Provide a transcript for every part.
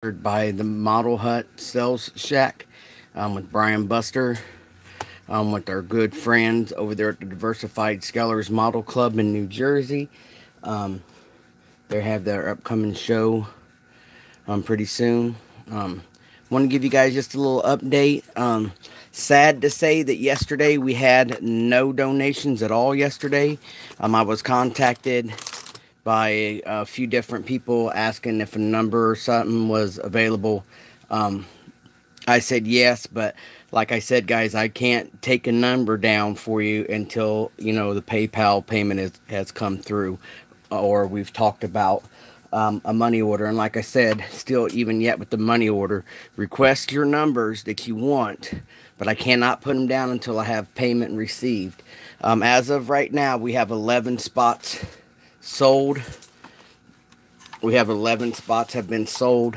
by the Model Hut Sales Shack with Brian Buster, with our good friends over there at the Diversified Scholars Model Club in New Jersey. Um, they have their upcoming show pretty soon. Want to give you guys just a little update. Sad to say that yesterday we had no donations at all yesterday. I was contacted by a few different people asking if a number or something was available. Um, I said yes, but like I said, guys, I can't take a number down for you until the PayPal payment has come through, or we've talked about a money order. And like I said, still even yet with the money order, request your numbers that you want, but I cannot put them down until I have payment received. As of right now, we have 11 spots sold. We have 11 spots have been sold.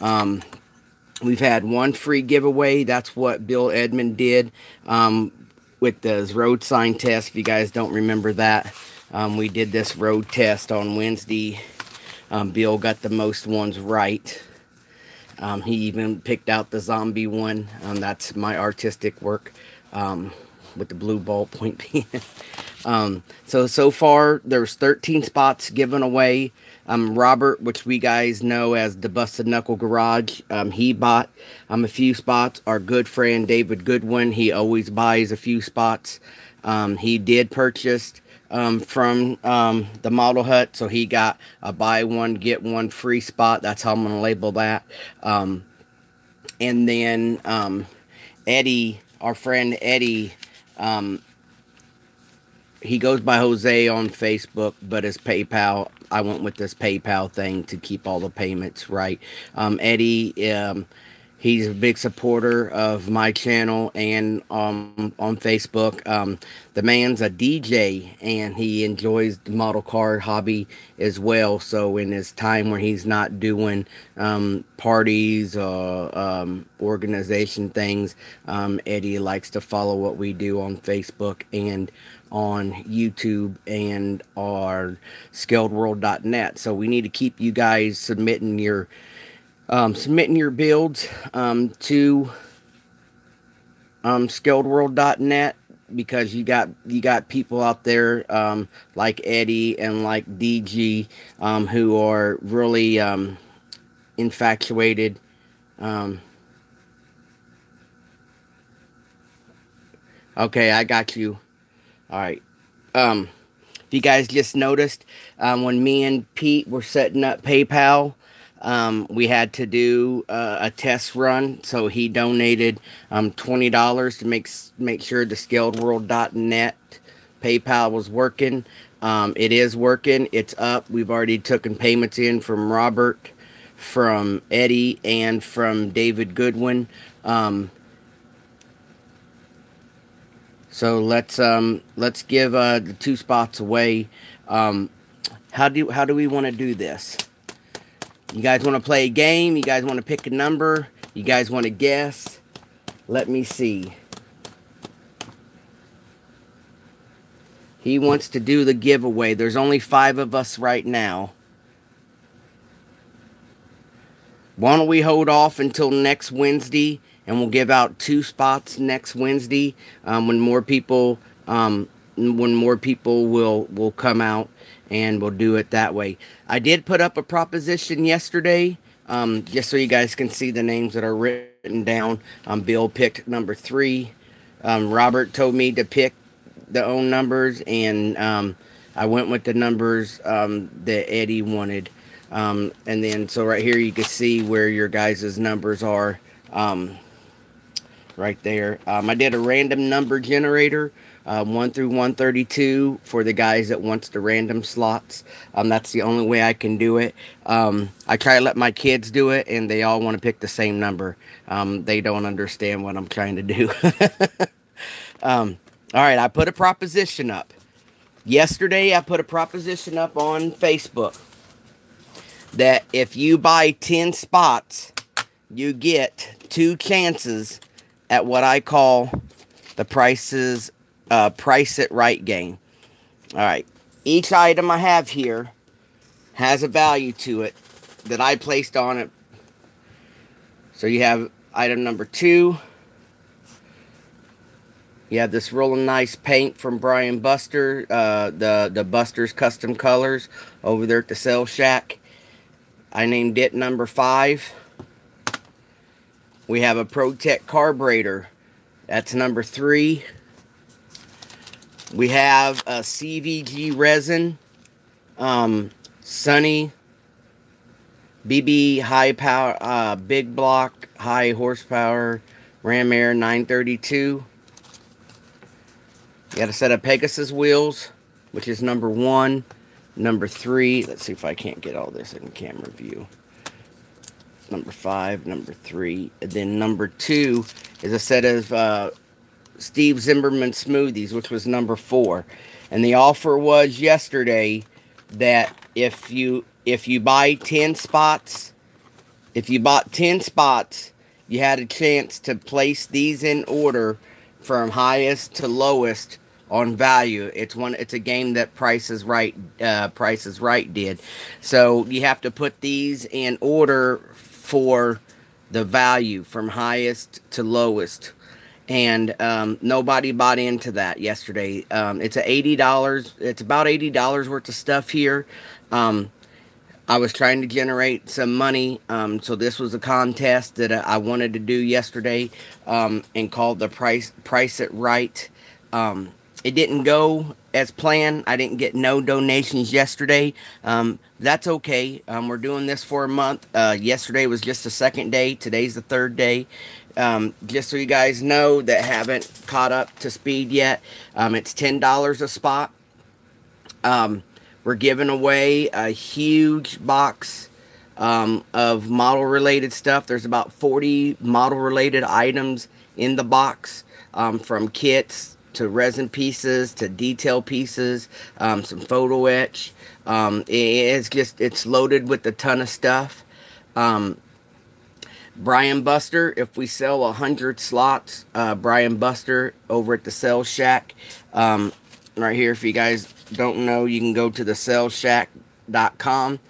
We've had one free giveaway. That's what Bill Edmond did with the road sign test. If you guys don't remember that, we did this road test on Wednesday. Bill got the most ones right. He even picked out the zombie one. That's my artistic work with the blue ballpoint pen. So far, there's 13 spots given away. Robert, which we guys know as the Busted Knuckle Garage, he bought a few spots. Our good friend David Goodwin, he always buys a few spots. He did purchase from the Model Hut, so he got a buy one, get one free spot. That's how I'm going to label that. And then Eddie, our friend Eddie, he goes by Jose on Facebook, but his PayPal, I went with this PayPal thing to keep all the payments right. Eddie, he's a big supporter of my channel and on Facebook. The man's a DJ and he enjoys the model car hobby as well. So in his time where he's not doing parties or organization things, Eddie likes to follow what we do on Facebook and on YouTube and our scaledworld.net. So we need to keep you guys submitting your builds to scaledworld.net, because you got people out there like Eddie and like DG who are really infatuated. Okay, I got you. All right. If you guys just noticed, when me and Pete were setting up PayPal, we had to do a test run. So he donated $20 to make sure the scaledworld.net PayPal was working. It is working. It's up. We've already taken payments in from Robert, from Eddie, and from David Goodwin. So let's give the 2 spots away. How do we want to do this? You guys want to play a game? You guys want to pick a number? You guys want to guess? Let me see. He wants to do the giveaway. There's only 5 of us right now. Why don't we hold off until next Wednesday, and we'll give out 2 spots next Wednesday when more people will come out, and we'll do it that way. I did put up a proposition yesterday, just so you guys can see the names that are written down. Bill picked number 3. Robert told me to pick the own numbers, and I went with the numbers that Eddie wanted. And then, so right here you can see where your guys' numbers are. Right there. I did a random number generator, 1 through 132 for the guys that wants the random slots. That's the only way I can do it. I try to let my kids do it, and they all want to pick the same number. They don't understand what I'm trying to do. All right, I put a proposition up. Yesterday, I put a proposition up on Facebook that if you buy 10 spots, you get 2 chances at what I call the price it right game. All right. Each item I have here has a value to it that I placed on it So you have item number 2. You have this really nice paint from Brian Buster, the Buster's Custom Colors over there at the Sales Shack. I named it number 5. We have a ProTech carburetor. That's number 3. We have a CVG resin, Sunny BB high power, big block, high horsepower, Ram Air 932. You got a set of Pegasus wheels, which is number 1. Number 3, let's see if I can't get all this in camera view. Number 5, number 3, and then number 2 is a set of Steve Zimmerman smoothies, which was number 4. And the offer was yesterday that if you buy 10 spots, if you bought 10 spots, you had a chance to place these in order from highest to lowest on value. It's a game that Price is Right did. So you have to put these in order for the value from highest to lowest. And nobody bought into that yesterday. It's $80. It's about $80 worth of stuff here. I was trying to generate some money, so this was a contest that I wanted to do yesterday, and called the Price It Right. It didn't go as planned. I didn't get no donations yesterday. That's okay. We're doing this for a month. Yesterday was just the 2nd day. Today's the 3rd day. Just so you guys know that haven't caught up to speed yet, it's $10 a spot. We're giving away a huge box of model-related stuff. There's about 40 model-related items in the box, from kits to resin pieces to detail pieces, some photo etch. It's loaded with a ton of stuff. Brian Buster, if we sell 100 slots, Brian Buster over at the Sales Shack, right here, if you guys don't know, you can go to the salesshack.com.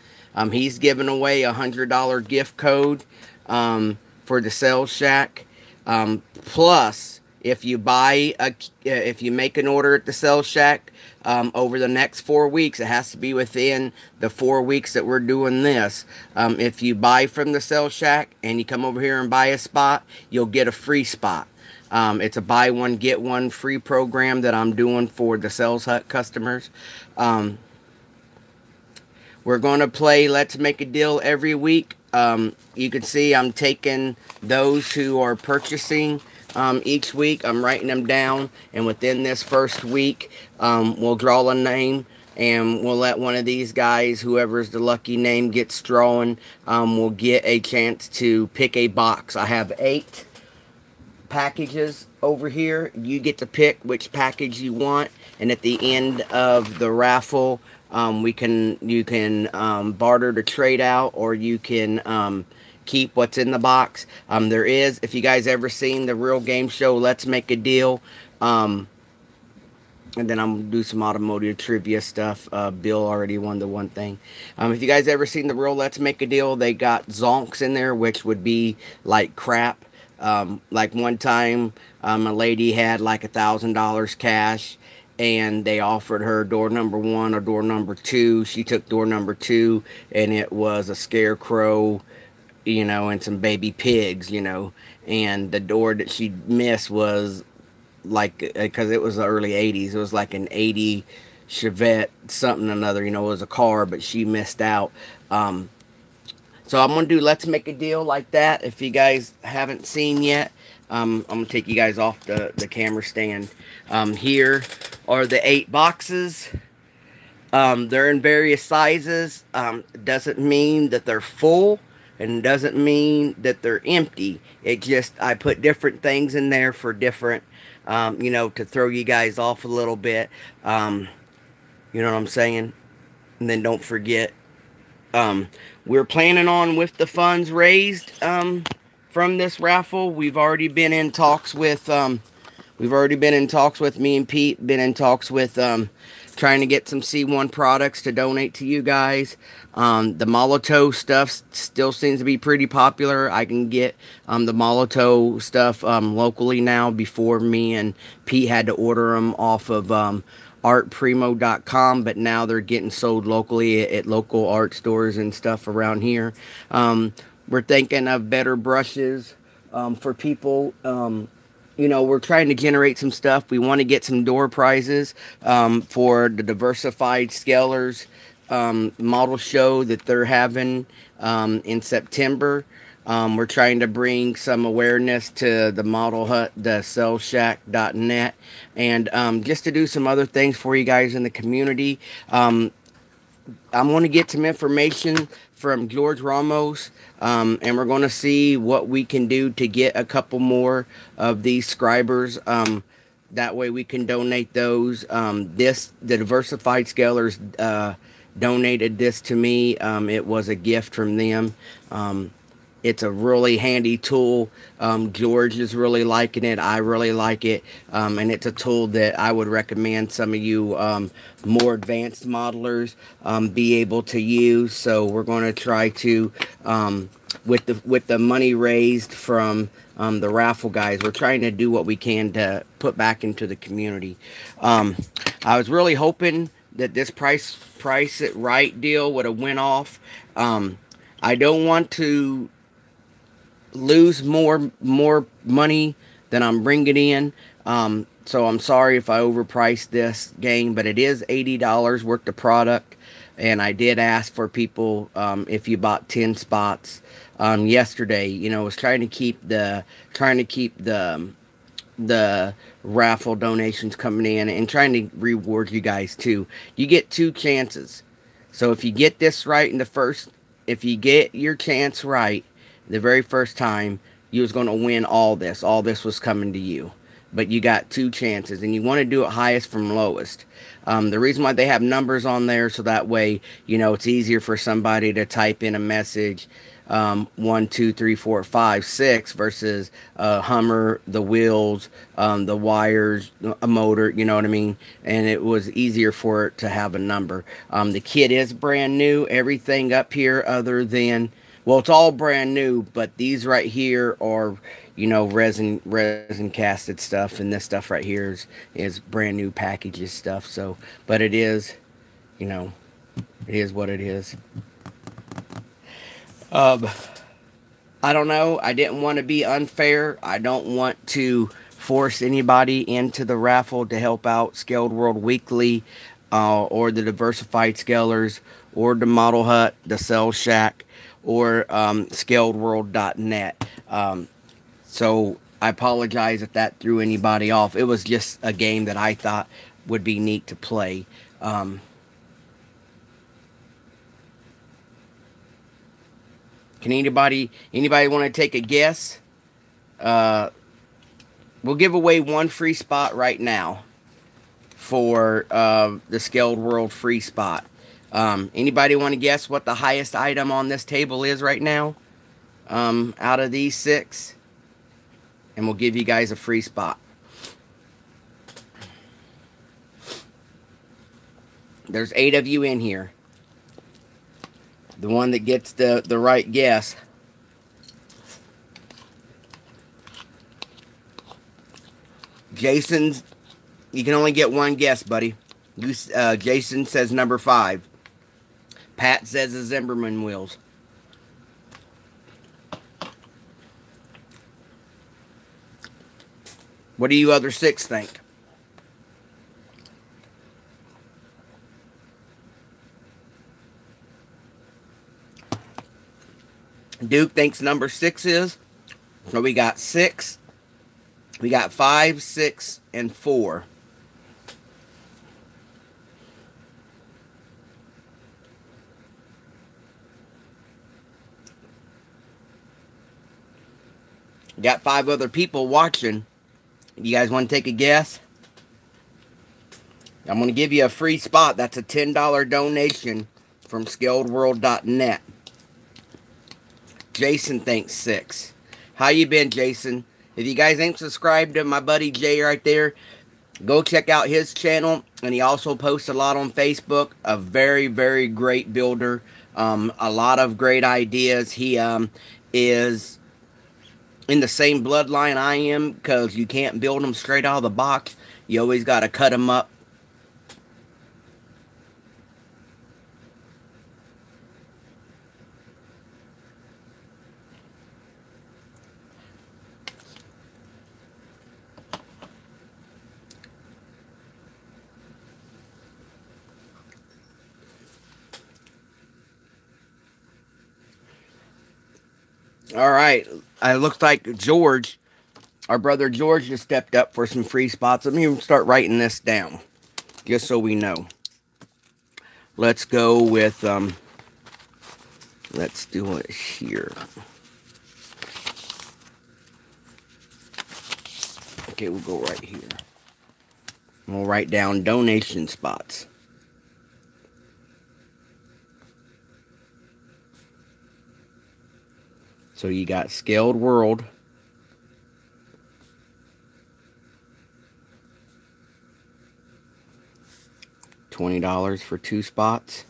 He's giving away a $100 gift code for the Sales Shack. Plus, if you make an order at the Sales Shack over the next 4 weeks, it has to be within the 4 weeks that we're doing this. If you buy from the Sales Shack and you come over here and buy a spot, you'll get a free spot. It's a buy one get one free program that I'm doing for the Sales Hut customers. We're going to play Let's Make a Deal every week. You can see I'm taking those who are purchasing each week. I'm writing them down, and within this first week, we'll draw a name, and we'll let one of these guys, whoever's the lucky name gets drawing, will get a chance to pick a box. I have 8 packages over here. You get to pick which package you want, and at the end of the raffle, you can barter to trade out, or you can keep what's in the box. There is, if you guys ever seen the real game show Let's Make a Deal, and then I'm gonna do some automotive trivia stuff. Bill already won the one thing. If you guys ever seen the real Let's Make a Deal, they got zonks in there, which would be like crap. Like one time, a lady had like $1,000 cash, and they offered her door number 1 or door number 2. She took door number 2, and it was a scarecrow, you know, and some baby pigs, you know. And the door that she missed was like, because it was the early 80s, it was like an 80 Chevette something or another, you know, it was a car, but she missed out. So I'm going to do Let's Make a Deal like that. If you guys haven't seen yet, I'm going to take you guys off the camera stand. Here are the 8 boxes. They're in various sizes. Doesn't mean that they're full, and doesn't mean that they're empty. It just, I put different things in there for different, you know, to throw you guys off a little bit. You know what I'm saying? And then don't forget, we're planning on, with the funds raised from this raffle, we've already been in talks with me and Pete, been in talks with trying to get some C1 products to donate to you guys. The Molotov stuff still seems to be pretty popular. I can get the Molotov stuff locally now. Before, me and Pete had to order them off of artprimo.com, but now they're getting sold locally at local art stores and stuff around here. We're thinking of better brushes for people. You know, we're trying to generate some stuff. We want to get some door prizes for the Diversified Scalers model show that they're having in September. We're trying to bring some awareness to the Model Hut, the sellshack.net, and just to do some other things for you guys in the community. I'm going to get some information from George Ramos, and we're going to see what we can do to get a couple more of these scribers. That way we can donate those. The Diversified Scalers donated this to me. It was a gift from them. It's a really handy tool. George is really liking it. I really like it. And it's a tool that I would recommend some of you more advanced modelers be able to use. So we're going to try to, with the money raised from the raffle guys, we're trying to do what we can to put back into the community. I was really hoping that this price it right deal would have went off. I don't want to lose more money than I'm bringing in, so I'm sorry if I overpriced this game, but it is $80 worth of product, and I did ask for people if you bought 10 spots yesterday. You know, I was trying to keep the raffle donations coming in and trying to reward you guys too. You get 2 chances, so if you get this right if you get your chance right the very first time, you was going to win all this. All this was coming to you. But you got 2 chances, and you want to do it highest from lowest. The reason why they have numbers on there, so that way, you know, it's easier for somebody to type in a message, 1, 2, 3, 4, 5, 6, versus Hummer, the wheels, the wires, a motor, you know what I mean? And it was easier for it to have a number. The kit is brand new. Everything up here other than... well, it's all brand new, but these right here are, you know, resin casted stuff, and this stuff right here is brand new packages stuff. So, but it is, you know, it is what it is. I don't know. I didn't want to be unfair. I don't want to force anybody into the raffle to help out Scaled World Weekly, or the Diversified Scalers, or the Model Hut, the Cell Shack, or scaledworld.net. So I apologize if that threw anybody off. It was just a game that I thought would be neat to play. Can anybody want to take a guess? We'll give away 1 free spot right now for the Scaled World free spot. Anybody want to guess what the highest item on this table is right now? Out of these 6? And we'll give you guys a free spot. There's 8 of you in here. The one that gets the right guess. Jason's, you can only get 1 guess, buddy. Jason says number 5. Pat says the Zimmerman wheels. What do you other 6 think? Duke thinks number 6 is. So we got 6. We got 5, 6, and 4. Got 5 other people watching. You guys want to take a guess? I'm going to give you a free spot. That's a $10 donation from scaledworld.net. Jason thinks 6. How you been, Jason? If you guys ain't subscribed to my buddy Jay right there, go check out his channel. And he also posts a lot on Facebook. A very, very great builder. A lot of great ideas. He is in the same bloodline I am, because you can't build them straight out of the box. You always got to cut them up. All right. It looks like George, our brother George, just stepped up for some free spots. Let me start writing this down, just so we know. Let's go with, let's do it here. Okay, we'll go right here. We'll write down donation spots. So you got Scaled World. $20 for 2 spots.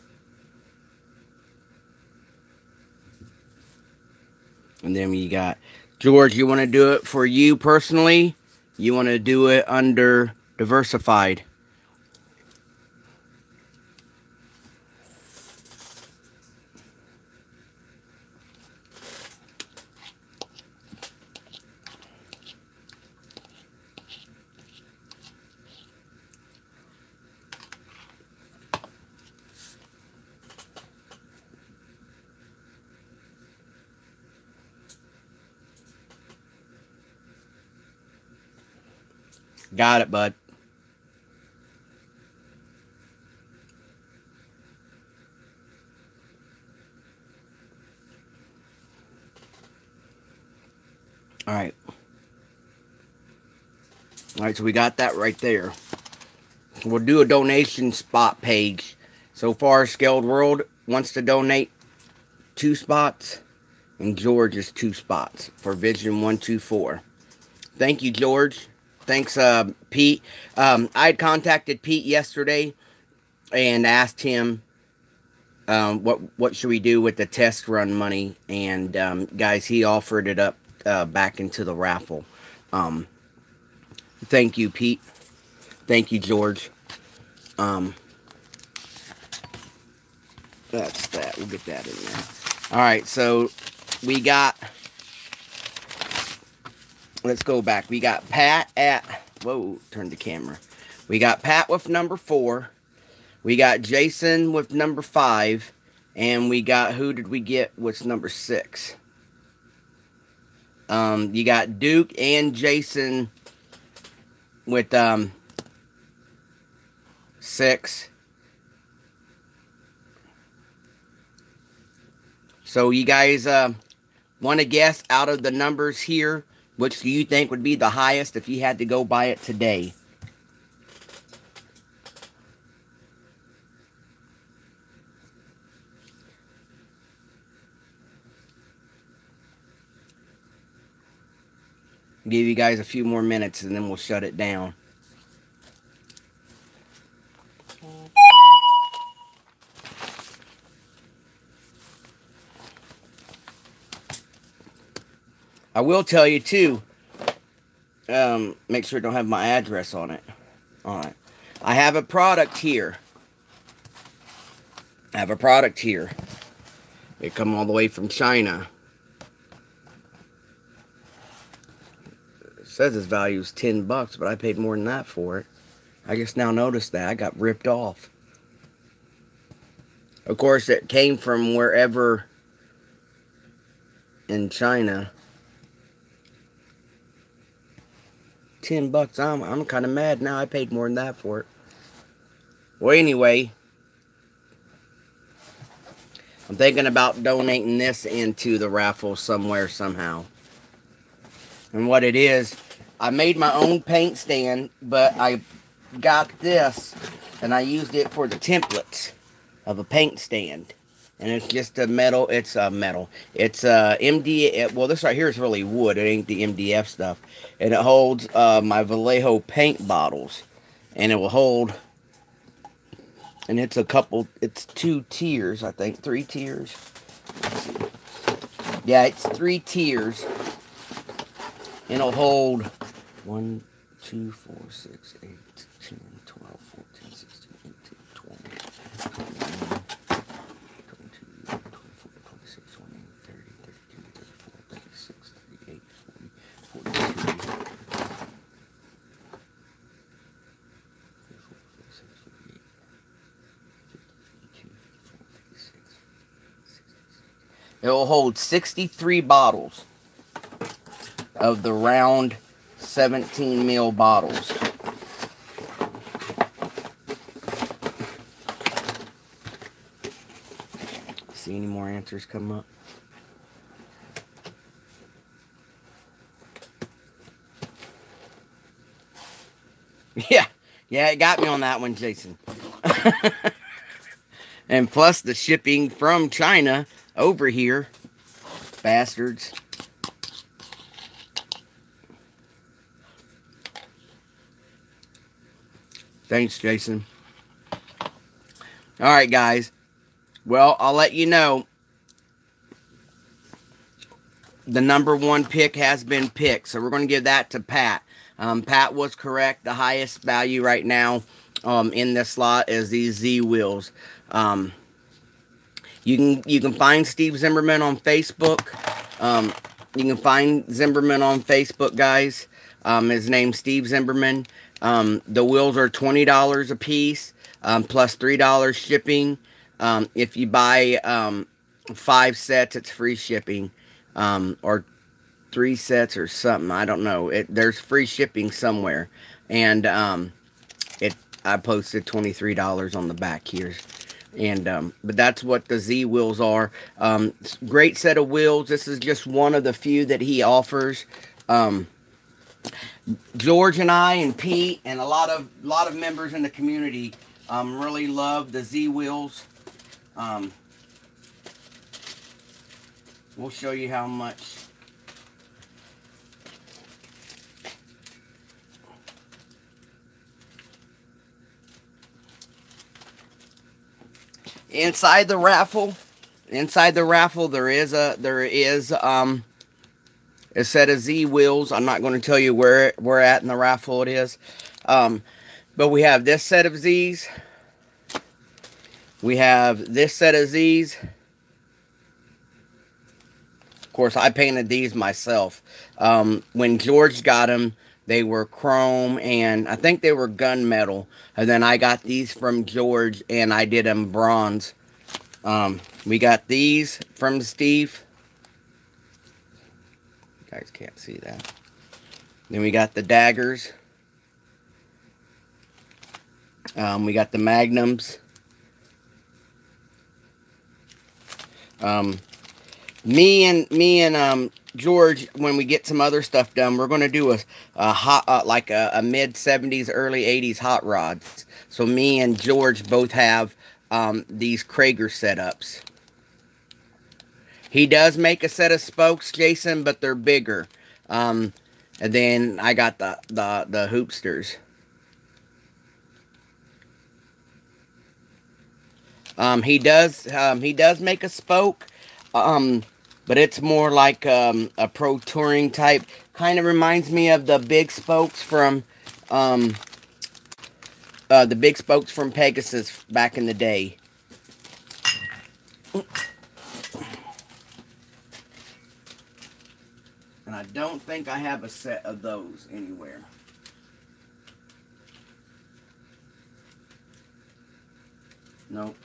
And then you got George, you want to do it for you personally? You want to do it under diversified? Got it, bud. All right. All right, so we got that right there. We'll do a donation spot page. So far, Scaled World wants to donate 2 spots, and George is 2 spots for Vision 124. Thank you, George. Thanks, Pete. I had contacted Pete yesterday and asked him what should we do with the test run money, and guys, he offered it up back into the raffle. Thank you, Pete. Thank you, George. That's that. We'll get that in there. All right, so we got. Let's go back. We got Pat at. Whoa, turn the camera. We got Pat with number 4. We got Jason with number 5. And we got, who did we get with number 6? You got Duke and Jason with 6. So you guys want to guess out of the numbers here, which do you think would be the highest if you had to go buy it today? Give you guys a few more minutes and then we'll shut it down. I will tell you too, make sure it don't have my address on it. Alright. I have a product here. It come all the way from China. It says its value is $10, but I paid more than that for it. I just now noticed that. I got ripped off. Of course, it came from wherever in China. $10. I'm kind of mad now. I paid more than that for it. Well, anyway, I'm thinking about donating this into the raffle somewhere, somehow. And what it is, I made my own paint stand, but I got this, and I used it for the templates of a paint stand. And it's just a metal, it's MDF, well, this right here is really wood, it ain't the MDF stuff. And it holds my Vallejo paint bottles. And it will hold And it's it's 2 tiers, I think, 3 tiers. Let's see. Yeah, it's 3 tiers. And it'll hold 1, 2, 4, 6, 8, 10, 12, 14, 16, 18, 20, 21, 22, 24, 26, 28, 30, 32, 34, 36, 38, 40, 42, 56. It will hold 63 bottles of the round 17 ml bottles. See any more answers come up? Yeah, it got me on that one, Jason. And plus the shipping from China over here. Bastards. Thanks, Jason. Alright, guys. Well, I'll let you know. The number 1 pick has been picked. So we're going to give that to Pat. Pat was correct. The highest value right now in this slot is these Z wheels. You can find Steve Zimmerman on Facebook. You can find Zimmerman on Facebook, guys. His name's Steve Zimmerman. The wheels are $20 a piece, plus $3 shipping. If you buy 5 sets, it's free shipping, or 3 sets or something. I don't know. There's free shipping somewhere, and I posted $23 on the back here. And but that's what the Z wheels are. Great set of wheels. This is just one of the few that he offers. George and I and Pete and a lot of members in the community really love the Z wheels. We'll show you how much. Inside the raffle, there is a set of Z wheels. I'm not going to tell you where we're at in the raffle it is. But we have this set of Z's. We have this set of Z's. Of course, I painted these myself. When George got them, they were chrome and I think they were gunmetal. And then I got these from George and I did them bronze. We got these from Steve. You guys can't see that. Then we got the daggers. We got the magnums. Me and George, when we get some other stuff done, we're going to do a hot, like a mid-70s, early 80s hot rods. So me and George both have these Krager setups. He does make a set of spokes, Jason, but they're bigger. And then I got the hoopsters. He does make a spoke. But it's more like a pro touring type. Kind of reminds me of the big spokes from Pegasus back in the day. And I don't think I have a set of those anywhere. Nope.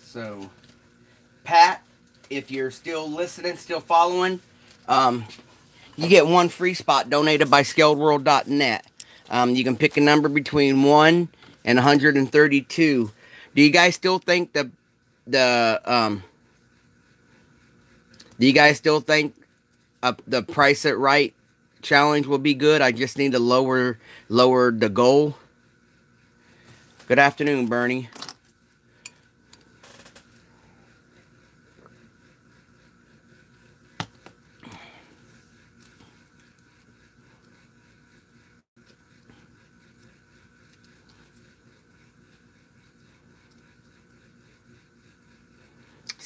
So, Pat, if you're still listening, still following, you get one free spot donated by ScaledWorld.net. You can pick a number between 1 and 132. Do you guys still think the Price It Right challenge will be good? I just need to lower the goal. Good afternoon, Bernie.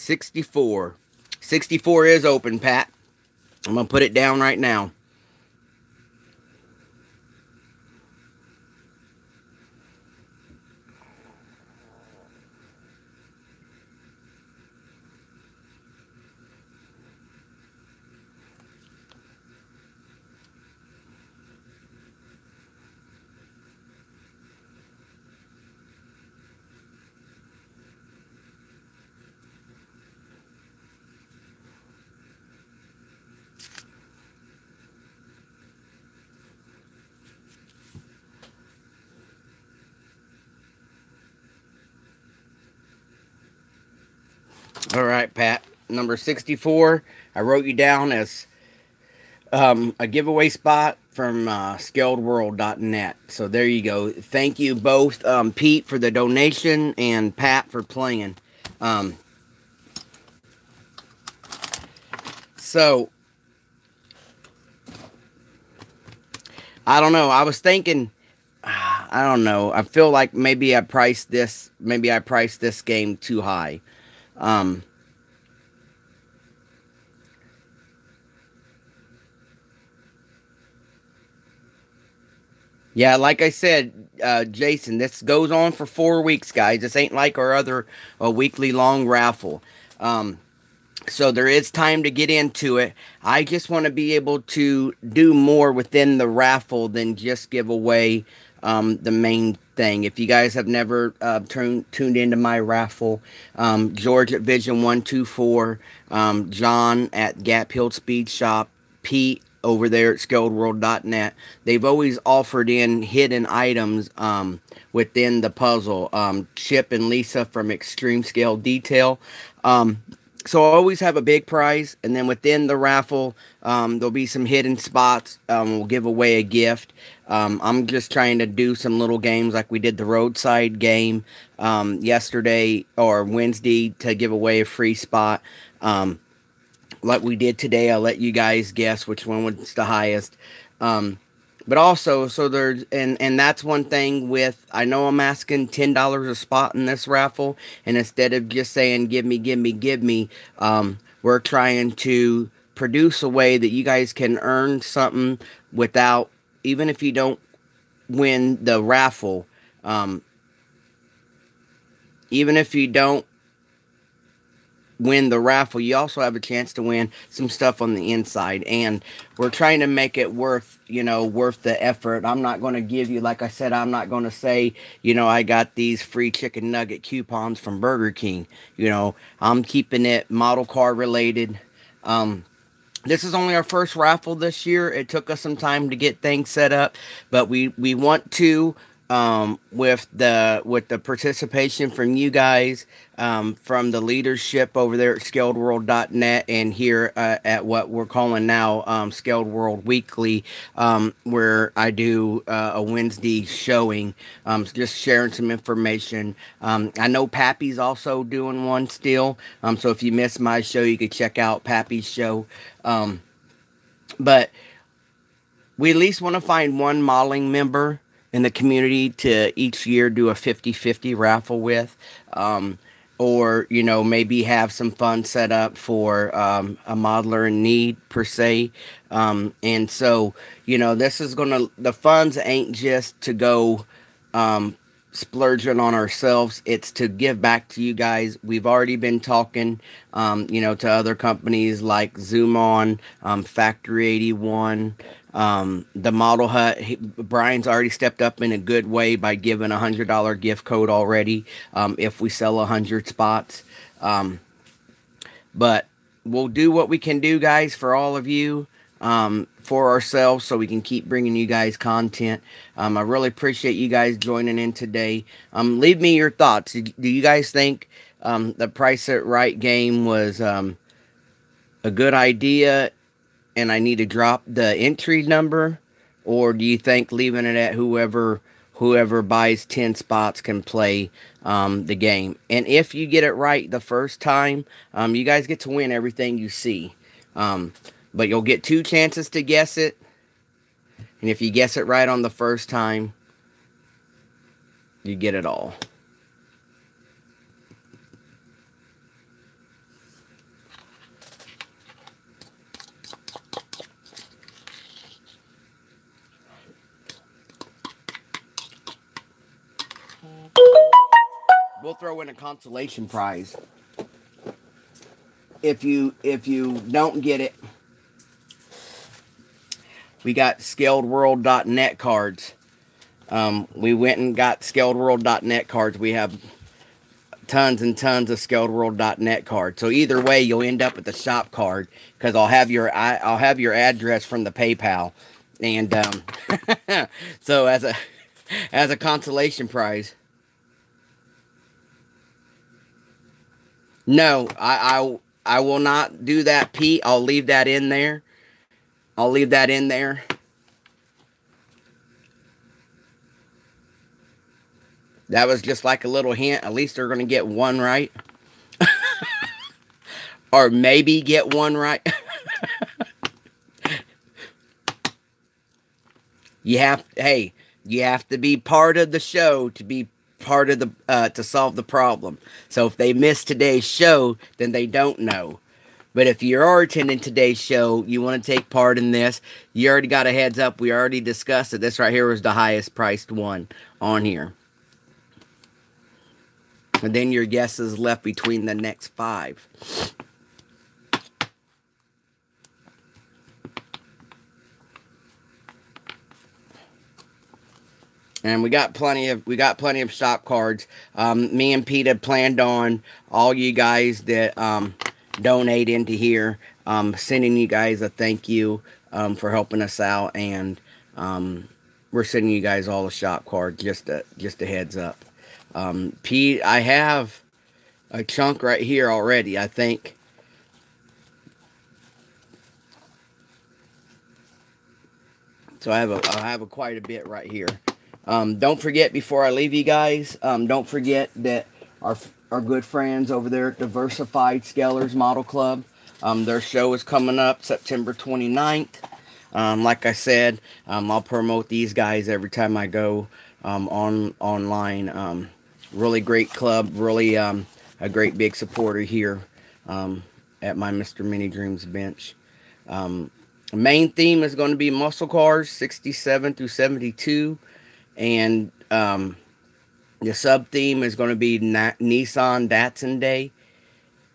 64. 64 is open, Pat. I'm going to put it down right now. All right, Pat. Number 64, I wrote you down as a giveaway spot from scaledworld.net. So there you go. Thank you both, Pete, for the donation and Pat for playing. So, I don't know. I was thinking, I don't know. I feel like maybe I priced this game too high. Yeah, like I said, Jason, this goes on for 4 weeks, guys. This ain't like our other weekly long raffle. So there is time to get into it. I just want to be able to do more within the raffle than just give away the main thing. If you guys have never tuned into my raffle, George at Vision 124, John at Gap Hill Speed Shop, Pete over there at scaledworld.net, they've always offered in hidden items within the puzzle. Chip and Lisa from Extreme Scale Detail. So I always have a big prize, and then within the raffle, there'll be some hidden spots. We'll give away a gift. I'm just trying to do some little games like we did the roadside game yesterday or Wednesday to give away a free spot. Like we did today, I'll let you guys guess which one was the highest. But also, so there's, and that's one thing with, I know I'm asking $10 a spot in this raffle, and instead of just saying, give me, we're trying to produce a way that you guys can earn something without, even if you don't win the raffle, even if you don't win the raffle, you also have a chance to win some stuff on the inside, and we're trying to make it worth the effort. I'm not going to give you, like I said, I'm not going to say, I got these free chicken nugget coupons from Burger King. I'm keeping it model car related. This is only our first raffle this year. It took us some time to get things set up, but we want to, with the participation from you guys, from the leadership over there at scaledworld.net and here at what we're calling now Scaled World Weekly, where I do a Wednesday showing, just sharing some information. I know Pappy's also doing one still, so if you missed my show, you could check out Pappy's show. But we at least want to find one modeling member in the community to each year do a 50-50 raffle with, or maybe have some fun set up for a modeler in need per se. And so this is the funds ain't just to go splurging on ourselves. It's to give back to you guys. We've already been talking to other companies like Zoom On, Factory 81, the Model Hut. Brian's already stepped up in a good way by giving $100 gift code already, if we sell 100 spots. But we'll do what we can do, guys, for all of you, for ourselves, so we can keep bringing you guys content. I really appreciate you guys joining in today. Leave me your thoughts. Do you guys think the Price It Right game was a good idea and I need to drop the entry number, or do you think leaving it at whoever buys 10 spots can play the game? And if you get it right the first time, you guys get to win everything you see. But you'll get 2 chances to guess it, and if you guess it right on the first time, you get it all. We'll throw in a consolation prize. If you don't get it, we got scaledworld.net cards. We went and got scaledworld.net cards. We have tons and tons of scaledworld.net cards. So either way, you'll end up with the shop card, because I'll have your address from the PayPal, and so as a consolation prize. No, I will not do that, Pete. I'll leave that in there. I'll leave that in there. That was just like a little hint. At least they're going to get one right. Or maybe get one right. You have to be part of the show to be part of the to solve the problem. So if they miss today's show, then they don't know. But if you are attending today's show, you want to take part in this, you already got a heads up. We already discussed it. This right here was the highest priced one on here. And then your guess is left between the next 5. And we got plenty of shop cards. Me and Pete had planned on all you guys that donate into here, sending you guys a thank you for helping us out, and we're sending you guys all the shop cards. Just a heads up. Pete, I have a chunk right here already, I think. So I have quite a bit right here. Don't forget, before I leave you guys, don't forget that our good friends over there at Diversified Scalers Model Club, their show is coming up September 29th. Like I said, I'll promote these guys every time I go online. Really great club, really a great big supporter here at my Mr. Mini Dreams bench. Main theme is going to be muscle cars, 67 through 72. And the sub theme is going to be Nissan Datsun Day,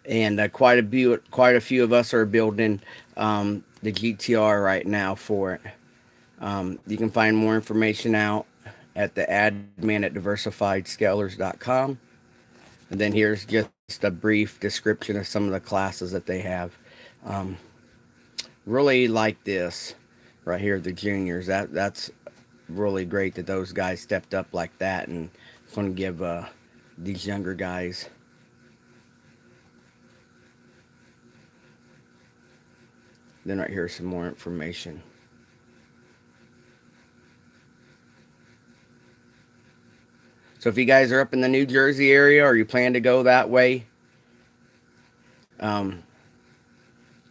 and quite a few of us are building the GTR right now for it. You can find more information out at the admin at diversifiedscalers.com. And then here's just a brief description of some of the classes that they have. Really like this right here, the juniors. That's really great that those guys stepped up like that, and going to give these younger guys then right here some more information. So if you guys are up in the New Jersey area, or you plan to go that way,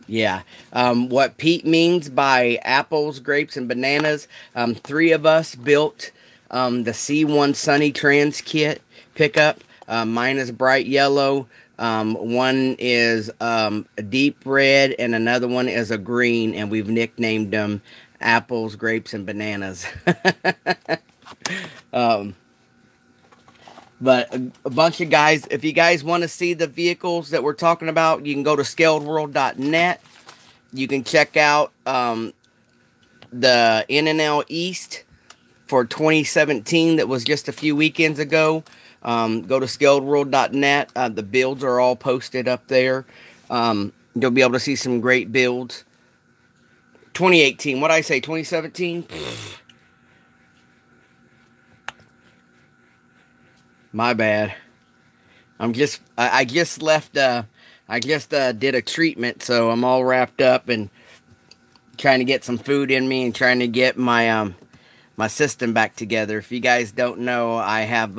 yeah. What Pete means by apples, grapes, and bananas, 3 of us built the C1 Sunny Trans kit pickup. Mine is bright yellow. One is a deep red, and another one is a green, and we've nicknamed them apples, grapes, and bananas. But a bunch of guys, if you guys want to see the vehicles that we're talking about, you can go to scaledworld.net. You can check out the NNL East for 2017 that was just a few weekends ago. Go to scaledworld.net. The builds are all posted up there. You'll be able to see some great builds. 2018, what did I say, 2017? My bad. I just left, I just did a treatment, so I'm all wrapped up and trying to get some food in me and trying to get my my system back together. If you guys don't know, I have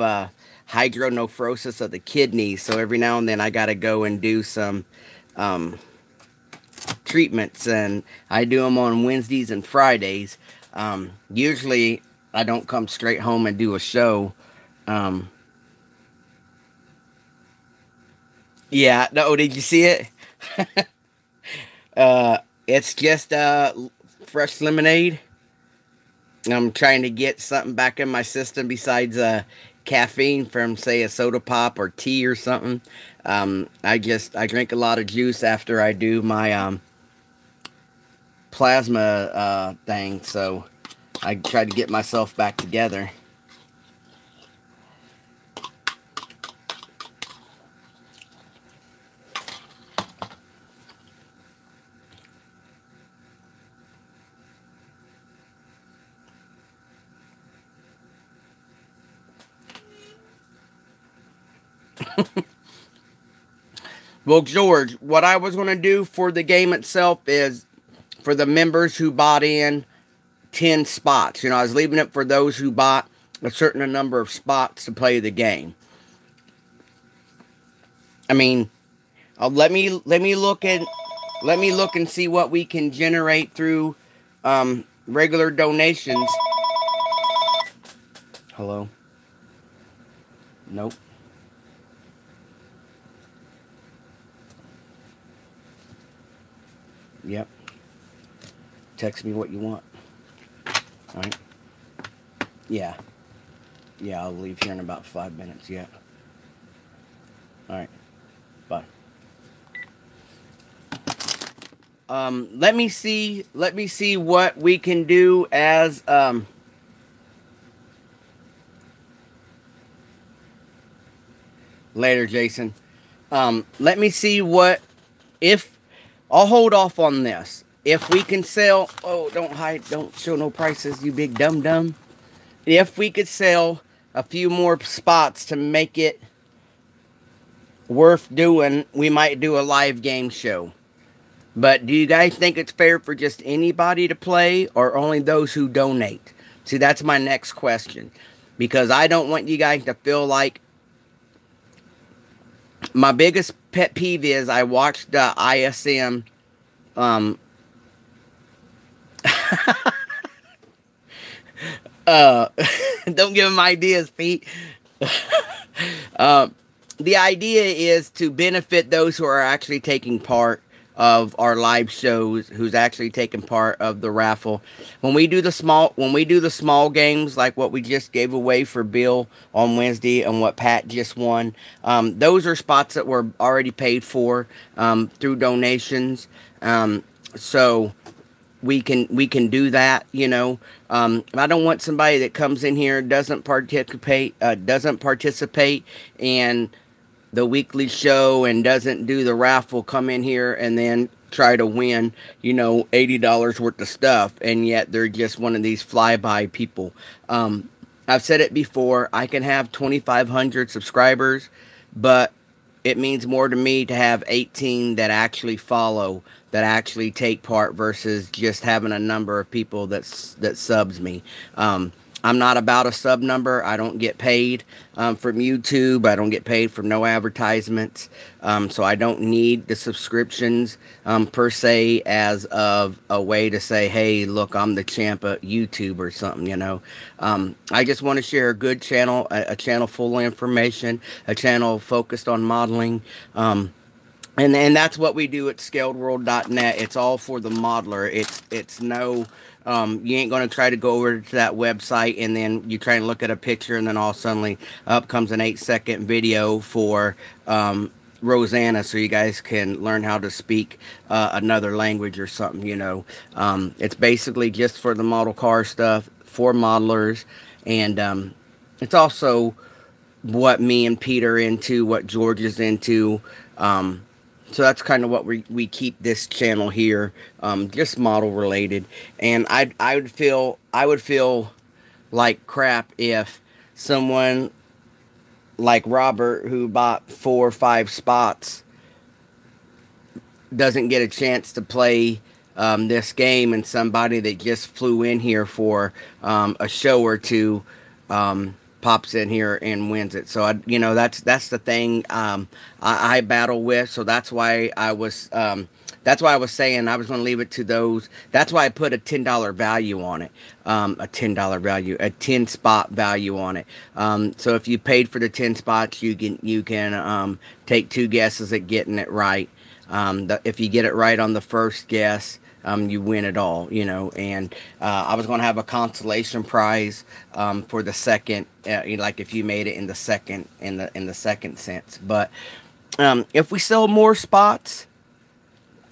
hydronephrosis of the kidneys, so every now and then I gotta go and do some treatments, and I do them on Wednesdays and Fridays. Usually I don't come straight home and do a show. Yeah, no, did you see it? It's just fresh lemonade. I'm trying to get something back in my system besides caffeine from, say, a soda pop or tea or something. I drink a lot of juice after I do my plasma thing, so I try to get myself back together. Well, George, what I was going to do for the game itself is for the members who bought in 10 spots. You know, I was leaving it for those who bought a certain number of spots to play the game. I mean, let me look and see what we can generate through regular donations. Hello? Nope. Yep. Text me what you want. All right. Yeah. Yeah, I'll leave here in about 5 minutes. Yeah. All right. Bye. Let me see what we can do as later, Jason. Let me see what if I'll hold off on this. If we can sell, oh, don't show no prices, you big dum dum. If we could sell a few more spots to make it worth doing, we might do a live game show. But do you guys think it's fair for just anybody to play or only those who donate? See, that's my next question. Because I don't want you guys to feel like... My biggest pet peeve is I watched ISM... don't give them ideas, Pete. The idea is to benefit those who are actually taking part of our live shows, who's actually taking part of the raffle. When we do the small games like what we just gave away for Bill on Wednesday and what Pat just won, those are spots that were already paid for through donations. So we can do that, you know. I don't want somebody that comes in here doesn't participate in the weekly show and doesn't do the raffle, come in here and then try to win, you know, $80 worth of stuff, and yet they're just one of these flyby people. I've said it before, I can have 2,500 subscribers, but it means more to me to have 18 that actually follow, that actually take part, versus just having a number of people that subs me. I'm not about a sub number. I don't get paid from YouTube. I don't get paid from no advertisements. So I don't need the subscriptions per se as of a way to say, hey, look, I'm the champ of YouTube or something, you know. I just want to share a good channel, a channel full of information, a channel focused on modeling. And that's what we do at scaledworld.net. It's all for the modeler. It's no... you ain't going to try to go over to that website and then you try and look at a picture and then all suddenly up comes an 8-second video for Rosanna so you guys can learn how to speak another language or something, you know. It's basically just for the model car stuff, for modelers, and it's also what me and Pete are into, what George is into. So that's kind of what we keep this channel here, just model related. And I would feel like crap if someone like Robert, who bought 4 or 5 spots, doesn't get a chance to play this game, and somebody that just flew in here for a show or two pops in here and wins it. So you know, that's the thing I battle with. So that's why I was saying I was going to leave it to those. That's why I put a $10 value on it, a $10 spot value on it. So if you paid for the 10 spots, you can take 2 guesses at getting it right. If you get it right on the first guess, you win it all, and I was going to have a consolation prize for the second, like if you made it in the second, in the second sense. But if we sell more spots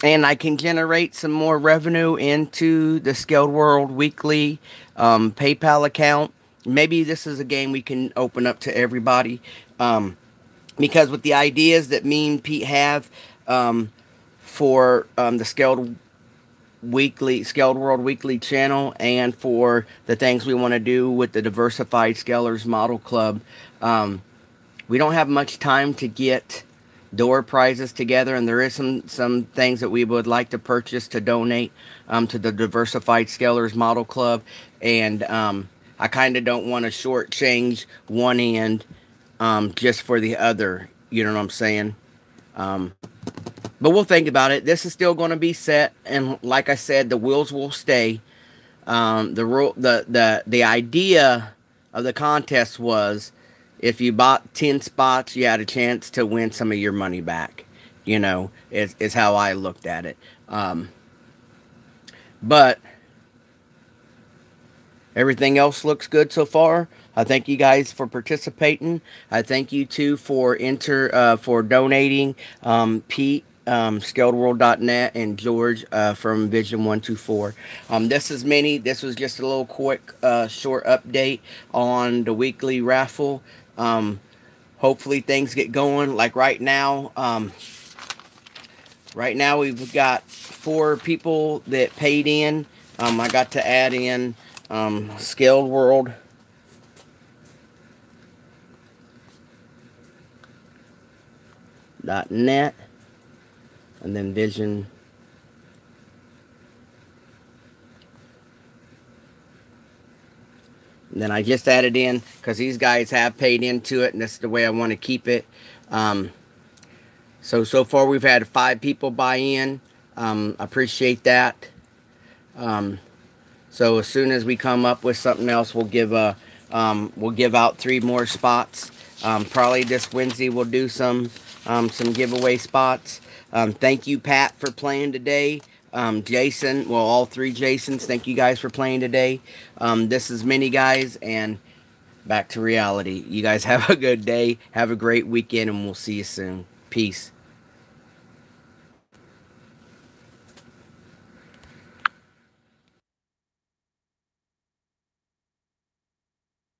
and I can generate some more revenue into the Scaled World Weekly PayPal account, maybe this is a game we can open up to everybody. Because with the ideas that me and Pete have for the Scaled World Weekly channel, and for the things we want to do with the Diversified Scalers Model Club, we don't have much time to get door prizes together, and there is some things that we would like to purchase to donate to the Diversified Scalers Model Club, and I kind of don't want to shortchange one end just for the other, you know what I'm saying? But we'll think about it. This is still going to be set, and like I said, the wheels will stay. The idea of the contest was, if you bought 10 spots, you had a chance to win some of your money back. Is how I looked at it. But everything else looks good so far. I thank you guys for participating. I thank you too for donating. Pete, scaledworld.net, and George from Vision 124. This was just a little quick short update on the weekly raffle. Hopefully things get going. Like right now we've got 4 people that paid in. I got to add in Scaled World .net, and then Vision. And then I just added in, because these guys have paid into it, and this is the way I want to keep it. So far we've had 5 people buy in. Appreciate that. So as soon as we come up with something else, we'll give out 3 more spots. Probably this Wednesday we'll do some giveaway spots. Thank you, Pat, for playing today. Jason, well, all 3 Jasons, thank you guys for playing today. This is Mini Guys, and back to reality. You guys have a good day. Have a great weekend, and we'll see you soon. Peace.